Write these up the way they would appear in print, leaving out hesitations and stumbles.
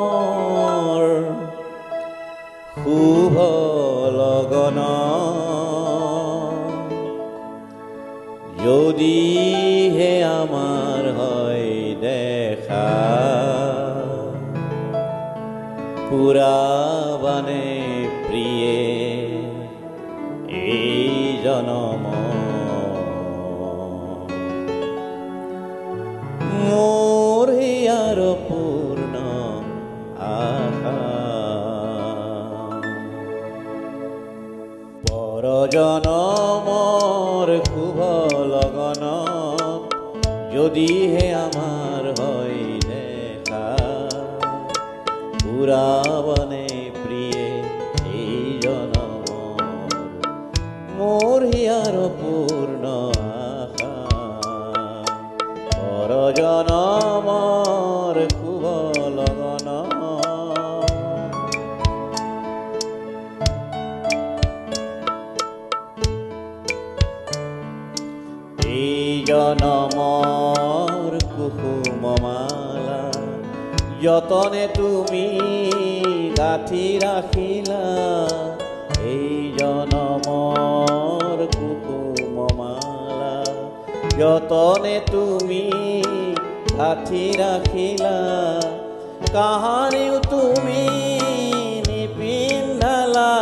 জনমৰ শুভ লগন যদিহে আমাৰ হয় দেখা পুৰাবানে প্ৰিয়ে এই জনম মোৰ হিয়াৰ পূৰ্ণ আশা পৰজনমৰ শুভ লগন যদিহে আমাৰ হয় দেখা পুৰাবনে প্ৰিয়ে এই জনম মোৰ হিয়াৰ পূৰ্ণ আশা পৰজনমৰ শুভ লগন এই জনমৰ কুসুমমালা যতনে তুমি গাঁঠি ৰাখিলা এই জনমৰ কুসুমমালা যতনে তুমি গাঁঠি ৰাখিলা কাহানিও তুমি নিপিন্ধালা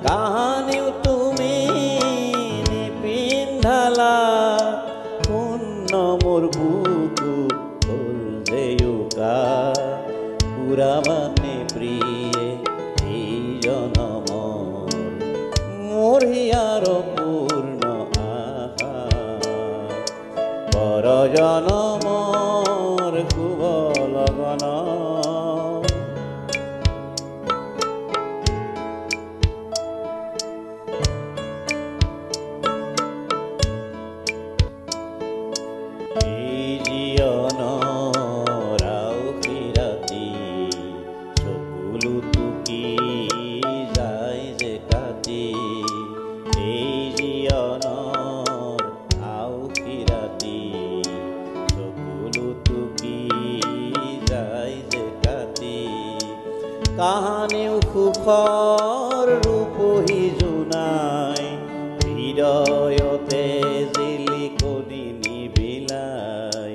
কাহানিও তুমি নিপিন্ধালা শূন্য মোৰ বুকু হ'ল জেউকা পুৰাবানে প্ৰিয়ে এই জনমৰ মোৰ হিয়াৰ পূৰ্ণ আশা পৰজনমৰ শুভ লগন এই জীৱনৰ আউসী ৰাতি চকুলো টুকি যায় যে কাটি এই জীৱনৰ আউসী ৰাতি চকুলো টুকি যায় যে কাটি কাহানিও সুখৰ ৰূপহী জোনাই হৃদয়তে জিলিকনি নিবিলাই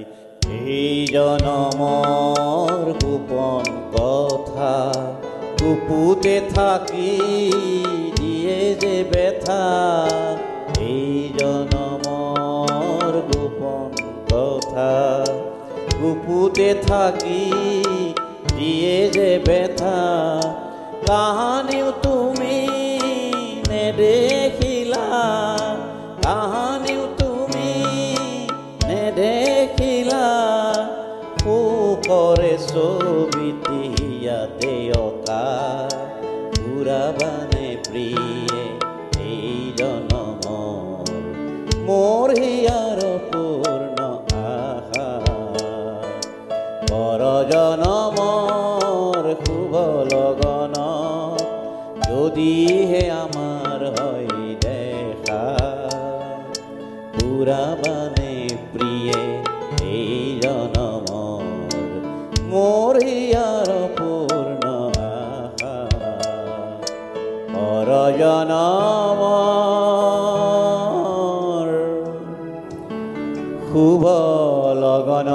এই জনমৰ গোপন কথা গুপুতে থাকি দিয়ে যে ব্যথা এই জনমৰ গোপন কথা গুপুতে থাকি দিয়ে যে ব্যথা কাহানিও তুমি নেদেখিলা কাহানিও তুমি নেদেখিলা শোকৰে ছবিটি ইয়াতে অঁকা পুৰাবানে প্ৰিয়ে এই জনমৰ মোৰ হিয়াৰ পূৰ্ণ আশা পৰজনমৰ শুভ লগন যদিহে আমাৰ হয় দেখা পুৰাবানে প্ৰিয়ে এই জনমৰ মোৰ হিয়াৰ পূৰ্ণ আশা পৰজনমৰ শুভ লগন